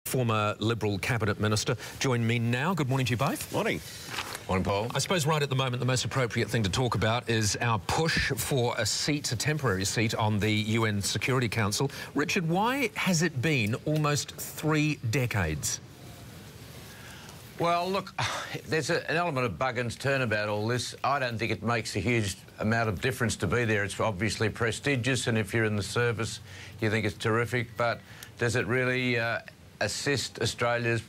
Former Liberal Cabinet Minister, join me now. Good morning to you both. Morning. Morning, Paul. I suppose right at the moment the most appropriate thing to talk about is our push for a seat, a temporary seat on the UN Security Council. Richard, why has it been almost 3 decades? Well, look, there's an element of bug and turn about all this. I don't think it makes a huge amount of difference to be there. It's obviously prestigious, and if you're in the service, you think it's terrific, but does it really assist Australia's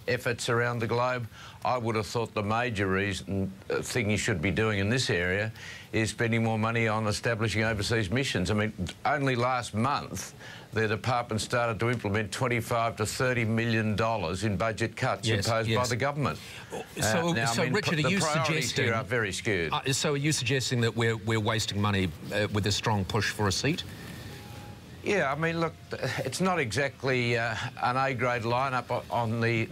efforts around the globe? I would have thought the major thing you should be doing in this area is spending more money on establishing overseas missions. I mean, only last month the department started to implement $25 to $30 million in budget cuts imposed by the government. So, Richard, are you suggesting here are very skewed? So are you suggesting that we're wasting money with a strong push for a seat? Yeah, I mean, look, it's not exactly an A-grade lineup on the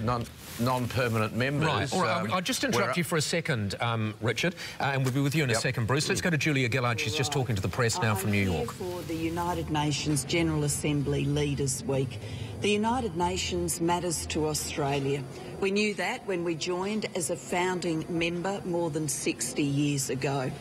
non-permanent members. Right, all right. I'll just interrupt you for a second, Richard, and we'll be with you in a second. Bruce, let's go to Julia Gillard. She's just talking to the press now from New York. For the United Nations General Assembly Leaders Week. The United Nations matters to Australia. We knew that when we joined as a founding member more than 60 years ago.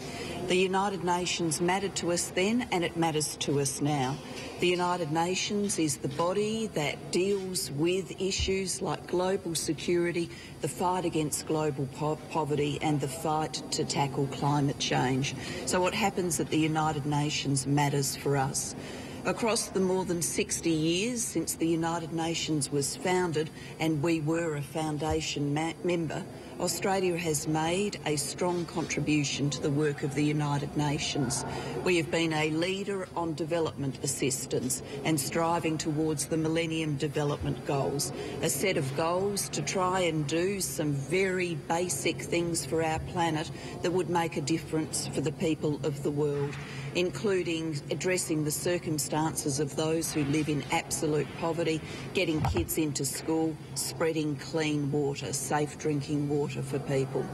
The United Nations mattered to us then, and it matters to us now. The United Nations is the body that deals with issues like global security, the fight against global poverty, and the fight to tackle climate change. So what happens at the United Nations matters for us. Across the more than 60 years since the United Nations was founded and we were a foundation member, Australia has made a strong contribution to the work of the United Nations. We have been a leader on development assistance and striving towards the Millennium Development Goals, a set of goals to try and do some very basic things for our planet that would make a difference for the people of the world, including addressing the circumstances of those who live in absolute poverty, getting kids into school, spreading clean water, safe drinking water for people.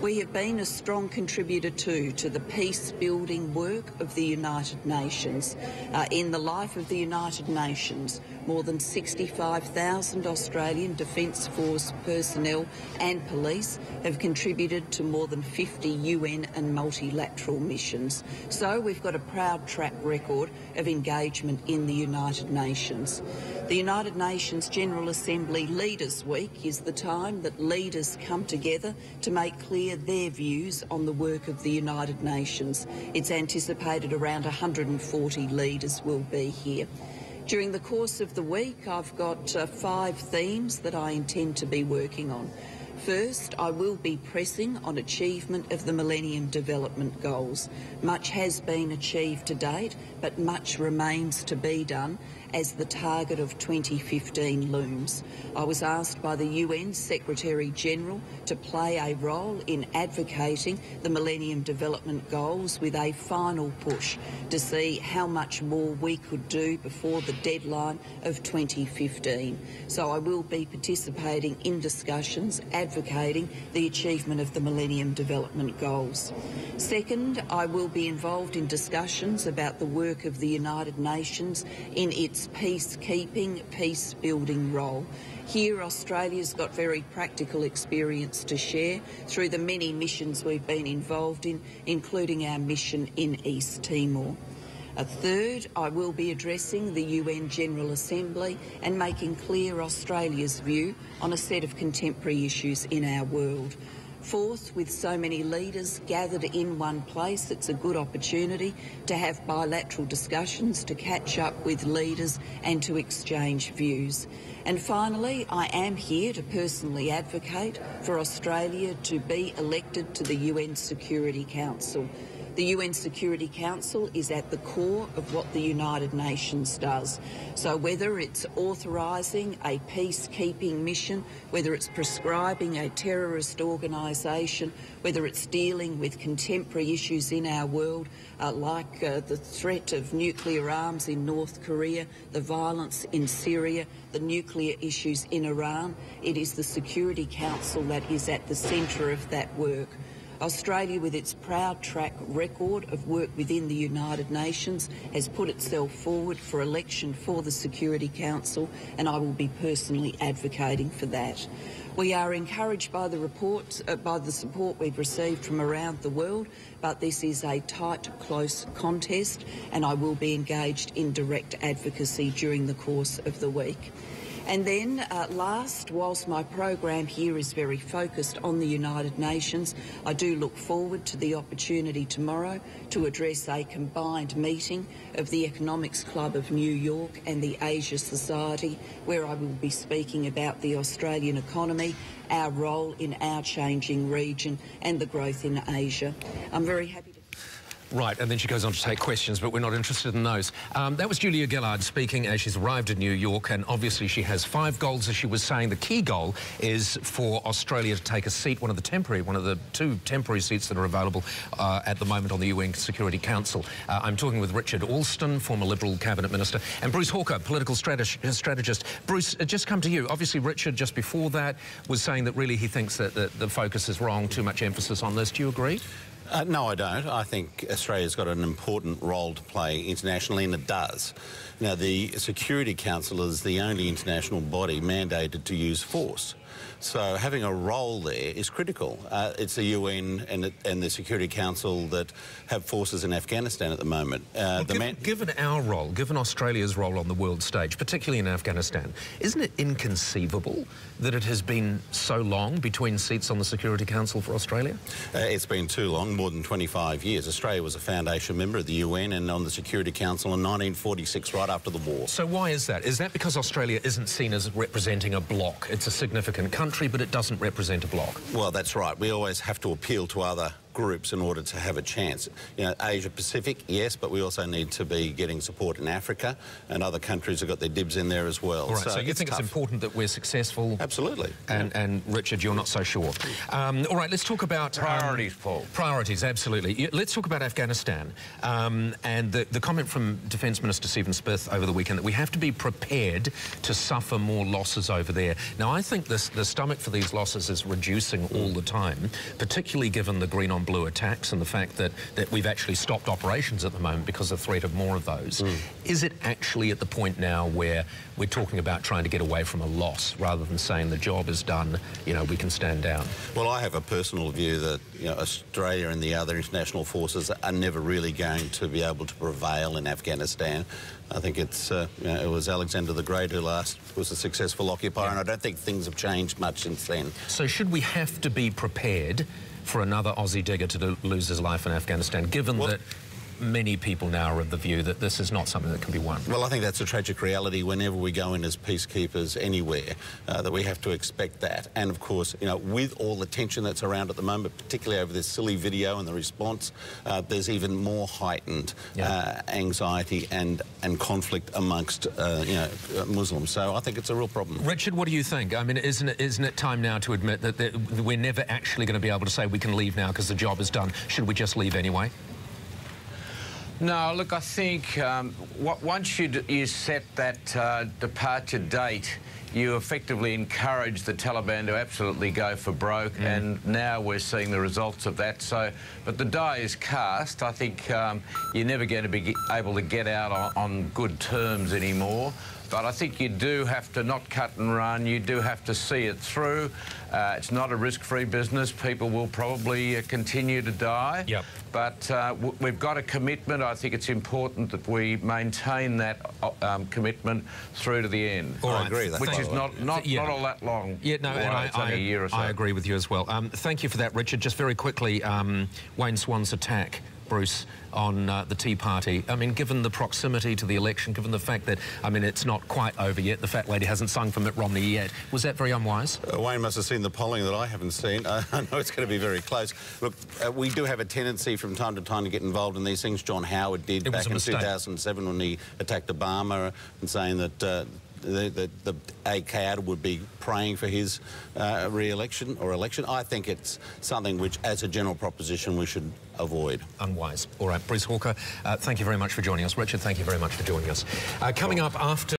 We have been a strong contributor too to the peace-building work of the United Nations. In the life of the United Nations, more than 65,000 Australian Defence Force personnel and police have contributed to more than 50 UN and multilateral missions. So we've got a proud track record of engagement in the United Nations. The United Nations General Assembly Leaders Week is the time that leaders come together to make clear their views on the work of the United Nations. It's anticipated around 140 leaders will be here. During the course of the week, I've got 5 themes that I intend to be working on. First, I will be pressing on achievement of the Millennium Development Goals. Much has been achieved to date, but much remains to be done as the target of 2015 looms. I was asked by the UN Secretary-General to play a role in advocating the Millennium Development Goals with a final push to see how much more we could do before the deadline of 2015. So I will be participating in discussions advocating the achievement of the Millennium Development Goals. Second, I will be involved in discussions about the work of the United Nations in its peacekeeping, peace-building role. Here, Australia's got very practical experience to share through the many missions we've been involved in, including our mission in East Timor. Third, I will be addressing the UN General Assembly and making clear Australia's view on a set of contemporary issues in our world. Fourth, with so many leaders gathered in one place, it's a good opportunity to have bilateral discussions, to catch up with leaders and to exchange views. And finally, I am here to personally advocate for Australia to be elected to the UN Security Council. The UN Security Council is at the core of what the United Nations does. So whether it's authorising a peacekeeping mission, whether it's prescribing a terrorist organisation, whether it's dealing with contemporary issues in our world, like the threat of nuclear arms in North Korea, the violence in Syria, the nuclear issues in Iran, it is the Security Council that is at the centre of that work. Australia, with its proud track record of work within the United Nations, has put itself forward for election for the Security Council, and I will be personally advocating for that. We are encouraged by the support we've received from around the world, but this is a tight, close contest, and I will be engaged in direct advocacy during the course of the week. And then last, whilst my program here is very focused on the United Nations, I do look forward to the opportunity tomorrow to address a combined meeting of the Economics Club of New York and the Asia Society, where I will be speaking about the Australian economy, our role in our changing region and the growth in Asia. I'm very happy to... Right, and then she goes on to take questions, but we're not interested in those. That was Julia Gillard speaking as she's arrived in New York, and obviously she has 5 goals, as she was saying. The key goal is for Australia to take a seat, one of the 2 temporary seats that are available at the moment on the UN Security Council. I'm talking with Richard Alston, former Liberal Cabinet Minister, and Bruce Hawker, political strategist. Bruce, just come to you. Obviously, Richard, just before that, was saying that really he thinks that the focus is wrong, too much emphasis on this. Do you agree? No, I don't. I think Australia's got an important role to play internationally, and it does. Now, the Security Council is the only international body mandated to use force. So having a role there is critical. It's the UN and the Security Council that have forces in Afghanistan at the moment. Given our role, given Australia's role on the world stage, particularly in Afghanistan, isn't it inconceivable that it has been so long between seats on the Security Council for Australia? It's been too long, more than 25 years. Australia was a foundation member of the UN and on the Security Council in 1946, right after the war. So why is that? Is that because Australia isn't seen as representing a bloc? It's a significant country, but it doesn't represent a bloc. Well, that's right. We always have to appeal to other groups in order to have a chance. You know, Asia Pacific, yes, but we also need to be getting support in Africa, and other countries have got their dibs in there as well. All right, so you think it's important that we're successful? Absolutely. And Richard, you're not so sure. All right, let's talk about... Priorities, Paul. Priorities, absolutely. Let's talk about Afghanistan and the comment from Defence Minister Stephen Smith over the weekend that we have to be prepared to suffer more losses over there. Now, I think the stomach for these losses is reducing all the time, particularly given the green on blue attacks and the fact that we've actually stopped operations at the moment because of the threat of more of those. Is it actually at the point now where we're talking about trying to get away from a loss rather than saying the job is done, you know, we can stand down? Well, I have a personal view that, you know, Australia and the other international forces are never really going to be able to prevail in Afghanistan. I think it's, you know, it was Alexander the Great who last was a successful occupier, and I don't think things have changed much since then. So should we have to be prepared for another Aussie digger to lose his life in Afghanistan, given that many people now are of the view that this is not something that can be won? Well, I think that's a tragic reality whenever we go in as peacekeepers anywhere, that we have to expect that. And, of course, you know, with all the tension that's around at the moment, particularly over this silly video and the response, there's even more heightened anxiety and conflict amongst, you know, Muslims. So I think it's a real problem. Richard, what do you think? I mean, isn't it time now to admit that we're never actually going to be able to say we can leave now because the job is done? Should we just leave anyway? No, look, I think once you set that departure date, you effectively encourage the Taliban to absolutely go for broke, and now we're seeing the results of that. So, but the die is cast. I think you're never going to be able to get out on good terms anymore. But I think you do have to not cut and run. You do have to see it through. It's not a risk-free business. People will probably continue to die. Yep. But we've got a commitment. I think it's important that we maintain that commitment through to the end. All right. I agree. Which is not all that long. Yeah, no, and it's only a year or so. I agree with you as well. Thank you for that, Richard. Just very quickly, Wayne Swan's attack, Bruce, on the Tea Party. I mean, given the proximity to the election, given the fact that, I mean, it's not quite over yet, the fat lady hasn't sung for Mitt Romney yet, was that very unwise? Wayne must have seen the polling that I haven't seen. I know it's going to be very close. Look, we do have a tendency from time to time to get involved in these things. John Howard did back in 2007 when he attacked Obama and saying that the ACAD would be praying for his re-election or election. I think it's something which, as a general proposition, we should avoid. Unwise. All right, Bruce Hawker, thank you very much for joining us. Richard, thank you very much for joining us. Coming up after...